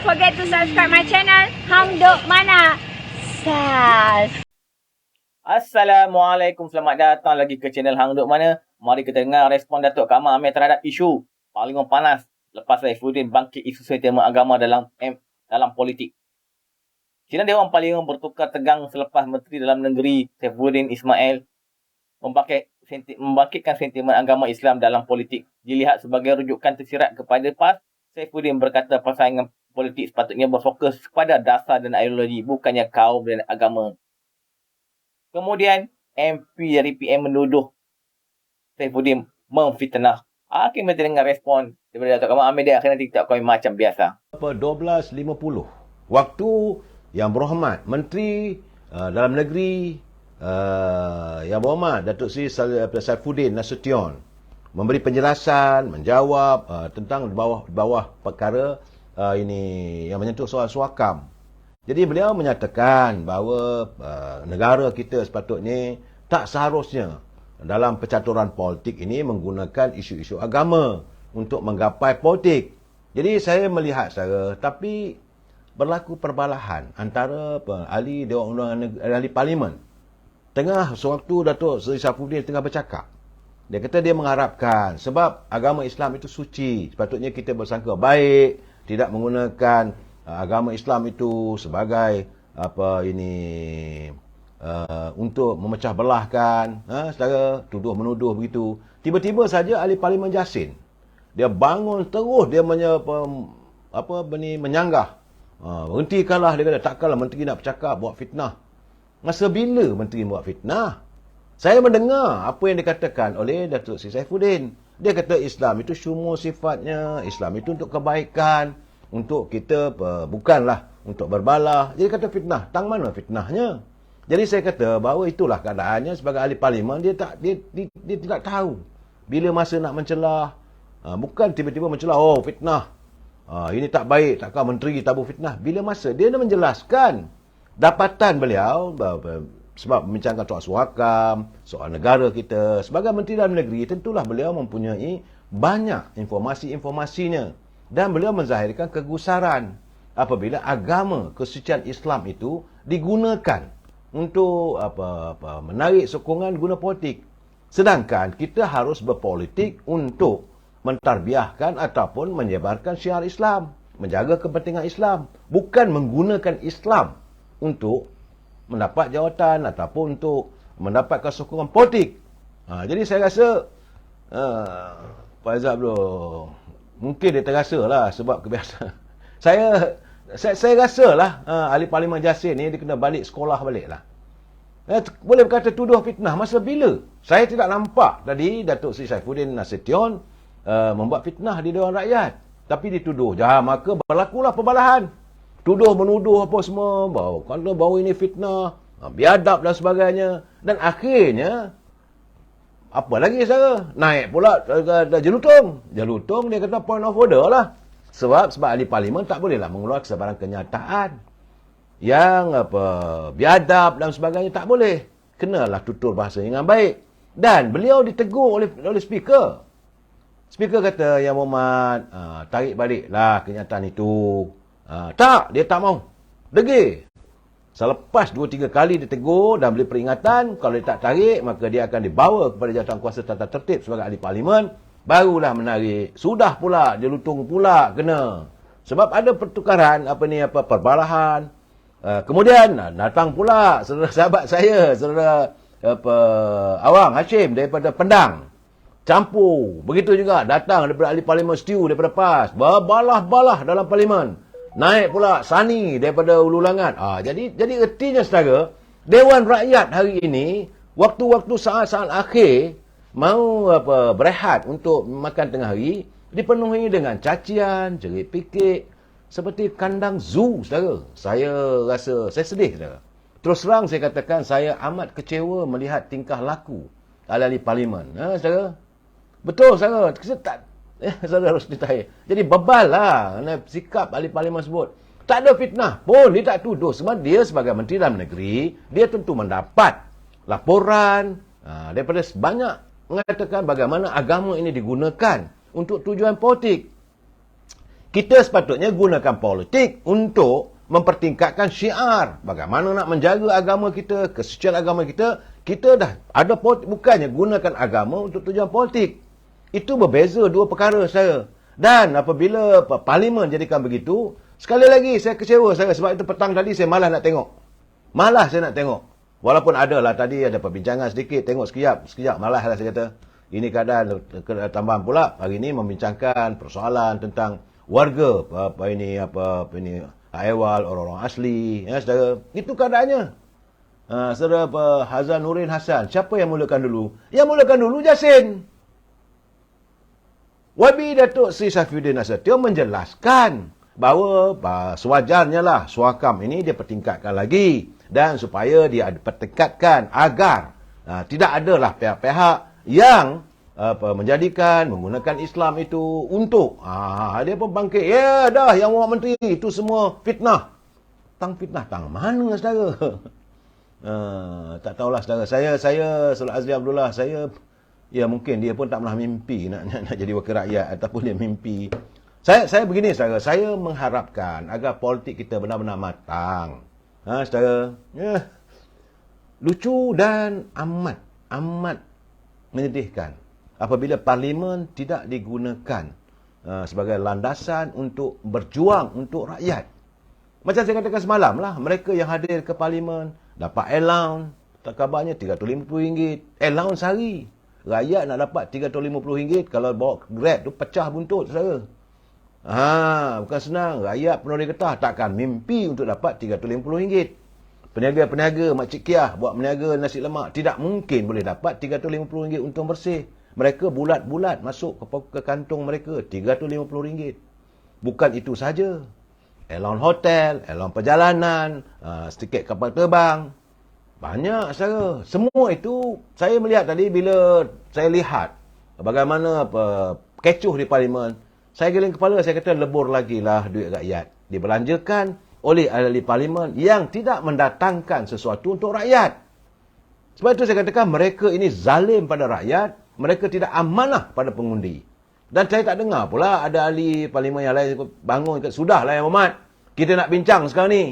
forget to subscribe my channel Hang Duk Mana. Sas. Assalamualaikum, selamat datang lagi ke channel Hang Duk Mana. Mari kita dengar respon Datuk Kamar Amir terhadap isu paling panas lepas Saifuddin bangkit isu tema agama dalam politik. Sidang Dewan Parlimen bertukar tegang selepas Menteri Dalam Negeri Saifuddin Ismail membangkitkan sentimen agama Islam dalam politik. Dilihat sebagai rujukan tersirat kepada PAS, Saifuddin berkata persaingan politik sepatutnya berfokus kepada dasar dan ideologi, bukannya kaum dan agama. Kemudian, MP dari PM menuduh Saifuddin memfitnah. Kita dengar respon daripada Datuk Kamar Amir. Dia akan nanti kita kami macam biasa. 12.50 waktu Yang Berhormat Menteri Dalam Negeri Yang Berhormat Datuk Seri Saifuddin Nasution memberi penjelasan, menjawab tentang bawah perkara ini yang menyentuh soal suakam. Jadi beliau menyatakan bahawa negara kita sepatutnya tak seharusnya dalam percaturan politik ini menggunakan isu-isu agama untuk menggapai politik. Jadi saya melihat secara, tapi berlaku perbalahan antara ahli Dewan Undangan ahli Parlimen. Tengah sewaktu Datuk Seri Saifuddin tengah bercakap, dia kata dia mengharapkan sebab agama Islam itu suci, sepatutnya kita bersangka baik, tidak menggunakan agama Islam itu sebagai untuk memecah belahkan, secara tuduh menuduh begitu. Tiba-tiba saja ahli Parlimen Jasin dia bangun terus, dia menyanggah. Berhentikanlah, dia kata takkanlah menteri nak bercakap buat fitnah. Masa bila menteri buat fitnah? Saya mendengar apa yang dikatakan oleh Datuk Seri Saifuddin. Dia kata Islam itu semua sifatnya, Islam itu untuk kebaikan, untuk kita bukanlah untuk berbalah. Jadi kata fitnah, tang mana fitnahnya? Jadi saya kata bahawa itulah keadaannya sebagai ahli Parlimen, dia tidak tahu bila masa nak mencelah. Bukan tiba-tiba mencelah, oh fitnah. Ini tak baik, takkan menteri tabur fitnah. Bila masa dia nak menjelaskan dapatan beliau sebab membincangkan soal suakam, soal negara kita. Sebagai Menteri Dalam Negeri, tentulah beliau mempunyai banyak informasi-informasinya. Dan beliau menzahirkan kegusaran apabila agama kesucian Islam itu digunakan untuk menarik sokongan guna politik. Sedangkan kita harus berpolitik untuk mentarbiahkan ataupun menyebarkan syiar Islam, menjaga kepentingan Islam, bukan menggunakan Islam untuk mendapat jawatan ataupun untuk mendapatkan sokongan politik. Jadi saya rasa Pak Azab tu mungkin dia terasa lah sebab kebiasaan. Saya rasa lah ahli Parlimen Jasin ni dia kena balik sekolah balik lah. Boleh berkata tuduh fitnah masa bila? Saya tidak nampak tadi Datuk Seri Saifuddin Nasution membuat fitnah di Dewan Rakyat. Tapi dituduh. Maka berlakulah perbalahan. Tuduh menuduh apa semua. Bahawa ini fitnah, biadab dan sebagainya. Dan akhirnya, apa lagi saya? Naik pula Jelutong. Jelutong dia kata point of order lah. Sebab ahli Parlimen tak bolehlah mengeluarkan sebarang kenyataan yang biadab dan sebagainya, tak boleh. Kenalah tutur bahasa dengan baik. Dan beliau ditegur oleh speaker. Speaker kata, Yang Berhormat, tarik baliklah kenyataan itu. Tak, dia tak mau. Degil. Selepas 2-3 kali ditegur dan beri peringatan, kalau dia tak tarik, maka dia akan dibawa kepada Jawatankuasa Tata Tertib sebagai ahli Parlimen, barulah menarik. Sudah pula, dia lutung pula kena. Sebab ada pertukaran, perbalahan. Kemudian, datang pula saudara sahabat saya, saudara Awang Hashim daripada Pendang. Campur. Begitu juga datang daripada ahli Parlimen Stew daripada PAS. Berbalah-balah dalam Parlimen. Naik pula Sani daripada Ulu Langat. Jadi ertinya saudara, Dewan Rakyat hari ini, waktu-waktu saat-saat akhir, mau berehat untuk makan tengah hari, dipenuhi dengan cacian, jerit pikik, seperti kandang zoo, saudara. Saya rasa, saya sedih, saudara. Terus terang saya katakan, saya amat kecewa melihat tingkah laku ahli Parlimen. Saudara? Betul, saudara. Saudara harus ditanya. Jadi bebal lah sikap ahli Parlimen sebut. Tak ada fitnah pun, dia tak tuduh. Sebab dia sebagai Menteri Dalam Negeri, dia tentu mendapat laporan daripada banyak mengatakan bagaimana agama ini digunakan untuk tujuan politik. Kita sepatutnya gunakan politik untuk mempertingkatkan syiar. Bagaimana nak menjaga agama kita, kesucian agama kita. Kita dah ada politik, bukannya gunakan agama untuk tujuan politik. Itu berbeza dua perkara saya. Dan apabila parlimen jadikan begitu, sekali lagi saya kecewa saya. Sebab itu petang tadi saya malas nak tengok. Malas saya nak tengok. Walaupun ada lah tadi ada perbincangan sedikit, tengok sekejap malas lah saya kata. Ini keadaan tambahan pula hari ini membincangkan persoalan tentang warga apa ini Aiwal, orang-orang asli, ya saudara. Itu keadaannya. Saudara Hazan Nurin Hassan, siapa yang mulakan dulu? Yang mulakan dulu Jasin. Wabi Datuk Sri Saifuddin Nasution menjelaskan bahawa sewajarnya lah Suakam ini dia pertingkatkan lagi. Dan supaya dia pertingkatkan agar tidak adalah pihak-pihak yang menjadikan, menggunakan Islam itu untuk dia pun bangkit. Ya dah yang orang menteri itu semua fitnah. Fitnah tang mana saudara? Tak tahulah saudara. Saya Sultan Azli Abdullah, ya mungkin dia pun tak pernah mimpi nak jadi wakil rakyat ataupun dia mimpi. Saya begini saudara, saya mengharapkan agar politik kita benar-benar matang. Saudara, lucu dan amat menyedihkan apabila parlimen tidak digunakan sebagai landasan untuk berjuang untuk rakyat. Macam saya katakan semalam lah, mereka yang hadir ke parlimen dapat allowance, tak kabarnya RM350. Allowance sehari. Rakyat nak dapat RM350 kalau bawa Grab tu pecah buntut saudara. Bukan senang. Rakyat Penuri Getah takkan mimpi untuk dapat RM350. Peniaga-peniaga Makcik Kiah buat meniaga nasi lemak tidak mungkin boleh dapat RM350 untung bersih. Mereka bulat-bulat masuk ke kantong mereka RM350. Bukan itu saja. Allowance hotel, allowance perjalanan, tiket kapal terbang. Banyak saudara. Semua itu saya melihat tadi bila saya lihat bagaimana kecoh di parlimen. Saya geleng kepala, saya kata lebur lagi lah duit rakyat. Dibelanjakan oleh ahli parlimen yang tidak mendatangkan sesuatu untuk rakyat. Sebab itu saya katakan mereka ini zalim pada rakyat. Mereka tidak amanah pada pengundi. Dan saya tak dengar pula ada ahli parlimen yang lain bangun. Sudahlah yang hormat. Kita nak bincang sekarang ni.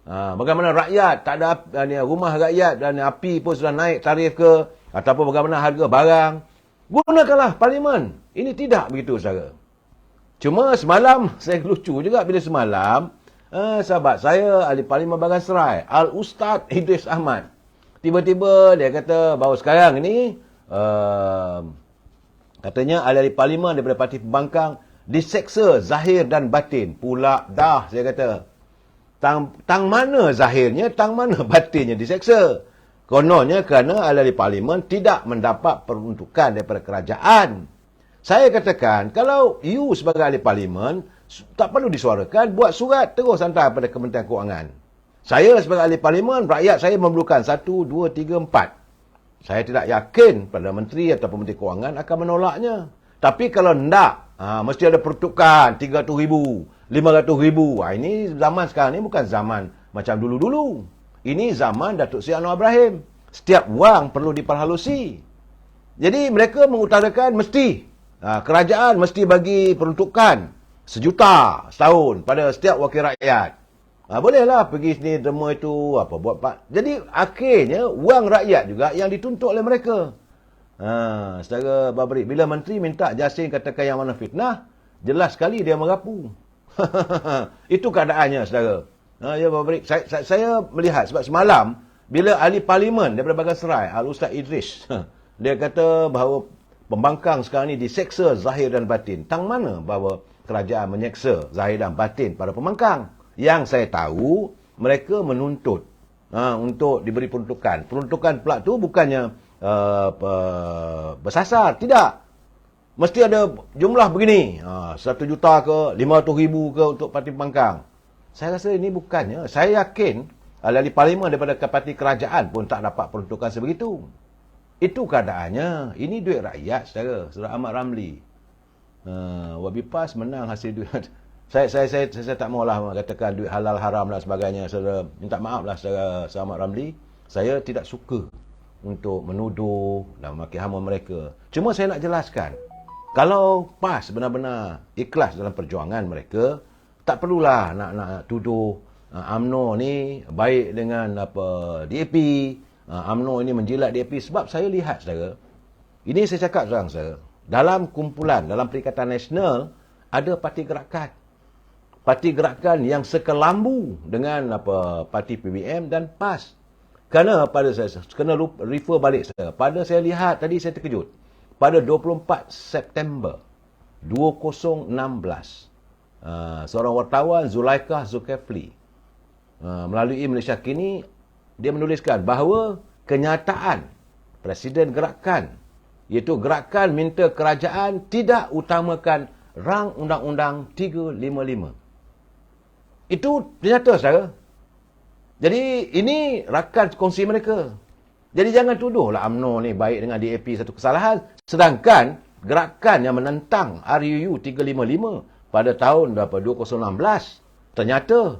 Bagaimana rakyat, tak ada rumah rakyat dan api pun sudah naik tarif ke. Ataupun bagaimana harga barang. Gunakanlah parlimen. Ini tidak begitu saudara. Cuma semalam, saya lucu juga bila semalam, sahabat saya, ahli parlimen Bagan Serai, Al-Ustaz Idris Ahmad. Tiba-tiba dia kata bahawa sekarang ini, katanya ahli parlimen daripada Parti Pembangkang diseksa zahir dan batin. Pula dah, saya kata. Tang mana zahirnya, tang mana batinnya diseksa. Kononnya kerana ahli parlimen tidak mendapat peruntukan daripada kerajaan. Saya katakan, kalau you sebagai ahli parlimen, tak perlu disuarakan, buat surat terus hantar pada Kementerian Kewangan. Saya sebagai ahli parlimen, rakyat saya memerlukan 1, 2, 3, 4. Saya tidak yakin pada menteri atau Menteri Kewangan akan menolaknya. Tapi kalau tidak, mesti ada peruntukan 300,000, 500,000. Ini zaman sekarang ni bukan zaman macam dulu-dulu. Ini zaman Datuk Seri Anwar Ibrahim. Setiap wang perlu diperhalusi. Jadi mereka mengutarakan mesti. Kerajaan mesti bagi peruntukan 1 juta setahun pada setiap wakil rakyat. Bolehlah pergi sini derma itu buat pak. Jadi akhirnya wang rakyat juga yang dituntut oleh mereka. Secara babrik, bila menteri minta Jasin katakan yang mana fitnah, jelas sekali dia merapu. Itu keadaannya saudara. Ya babrik, saya melihat sebab semalam bila ahli parlimen daripada Bagan Serai, Al-Ustaz Idris, dia kata bahawa pembangkang sekarang ni diseksa zahir dan batin. Tang mana bahawa kerajaan menyeksa zahir dan batin pada pembangkang? Yang saya tahu, mereka menuntut untuk diberi peruntukan. Peruntukan pula tu bukannya bersasar. Tidak. Mesti ada jumlah begini. 1 juta ke, 500,000 ke untuk parti pembangkang. Saya rasa ini bukannya. Saya yakin ahli parlimen daripada parti kerajaan pun tak dapat peruntukan sebegitu. Itu keadaannya. Ini duit rakyat, saudara Ahmad Ramli. Wabipas menang hasil duit. Saya tak maulah katakan duit halal haram dan sebagainya. Saudara, minta maaf lah saudara Ahmad Ramli. Saya tidak suka untuk menuduh dan maki hama mereka. Cuma saya nak jelaskan. Kalau PAS benar-benar ikhlas dalam perjuangan mereka, tak perlulah nak tuduh UMNO ni baik dengan DAP, UMNO ini menjilat DAP. Sebab saya lihat, saudara, ini saya cakap sekarang, saudara, dalam kumpulan, dalam Perikatan Nasional, ada parti gerakan. Parti gerakan yang sekelambu dengan parti PBM dan PAS. Kerana pada saya, kena refer balik saya. Pada saya lihat tadi, saya terkejut. Pada 24 September 2016, seorang wartawan, Zulaikha Zulkifli, melalui Malaysia Kini, dia menuliskan bahawa kenyataan Presiden Gerakan, iaitu Gerakan minta kerajaan tidak utamakan rang Undang-Undang 355. Itu nyata, saudara. Jadi ini rakan kongsi mereka. Jadi jangan tuduhlah UMNO ni baik dengan DAP satu kesalahan. Sedangkan gerakan yang menentang RUU 355 pada tahun 2016 ternyata.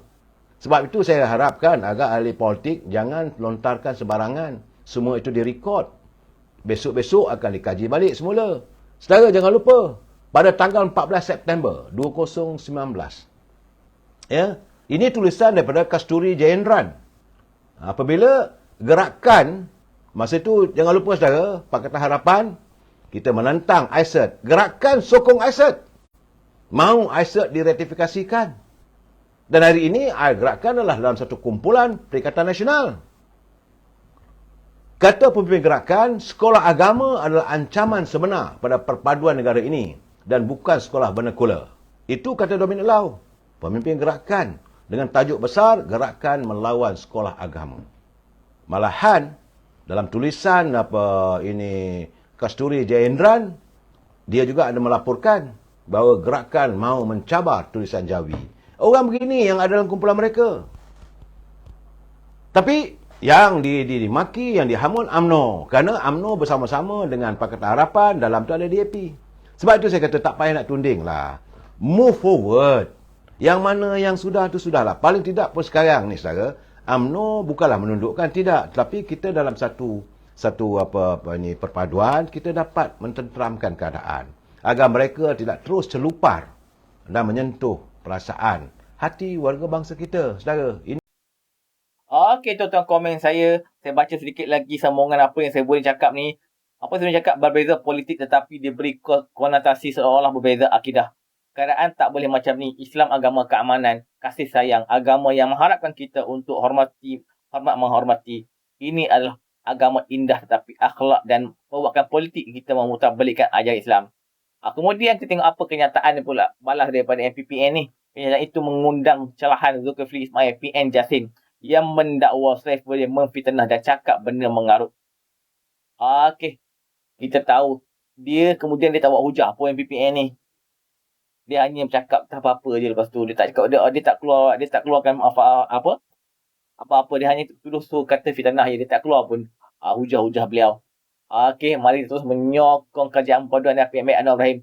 Sebab itu saya harapkan agar ahli politik jangan lontarkan sebarangan. Semua itu direkod. Besok-besok akan dikaji balik semula. Saudara jangan lupa, pada tanggal 14 September 2019. Ya, ini tulisan daripada Kasturi Jayendran. Apabila gerakan, masa itu jangan lupa, saudara, Pakatan Harapan, kita menentang ISET. Gerakan sokong ISET. Mahu ISET diratifikasikan. Dan hari ini, gerakan adalah dalam satu kumpulan Perikatan Nasional. Kata pemimpin gerakan, sekolah agama adalah ancaman sebenar pada perpaduan negara ini dan bukan sekolah vernakular. Itu kata Dominic Lau, pemimpin gerakan, dengan tajuk besar, Gerakan Melawan Sekolah Agama. Malahan, dalam tulisan Kasturi Jayendran, dia juga ada melaporkan bahawa gerakan mahu mencabar tulisan Jawi. Orang begini yang ada dalam kumpulan mereka. Tapi yang dimaki, yang dihamun UMNO. Kerana UMNO bersama-sama dengan Pakatan Harapan, dalam tu ada DAP. Sebab itu saya kata tak payah nak tunding lah. Move forward. Yang mana yang sudah tu sudahlah. Paling tidak pun sekarang ni, saudara, UMNO bukanlah menundukkan, tidak. Tapi kita dalam satu perpaduan, kita dapat mententeramkan keadaan. Agar mereka tidak terus celupar dan menyentuh perasaan hati warga bangsa kita, saudara. Okey, tuan-tuan, komen saya. Saya baca sedikit lagi sambungan apa yang saya boleh cakap ni. Apa saya cakap, berbeza politik tetapi diberi konotasi seolah-olah berbeza akidah. Keadaan tak boleh macam ni. Islam agama keamanan, kasih sayang, agama yang mengharapkan kita untuk hormat menghormati. Ini adalah agama indah tetapi akhlak dan perbuatan politik kita memutarbalikkan ajaran Islam. Kemudian kita tengok apa kenyataan pula balas daripada MPPN ni. Kenyataan itu mengundang celahan Zulkifli Ismail PN Jasin yang mendakwa Saifuddin memfitnah dan cakap benda mengarut. Okey, kita tahu dia kemudian dia tak buat hujah apa MPPN ni. Dia hanya bercakap tak apa-apa je lepas tu. Dia tak cakap, dia tak keluarkan apa-apa. Dia hanya tuduh kata fitnah je. Dia tak keluar pun hujah-hujah beliau. Okey, mari terus menyokong kajian perpaduan dan PMA Anwar Ibrahim.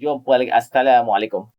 Jumpa lagi. Assalamualaikum.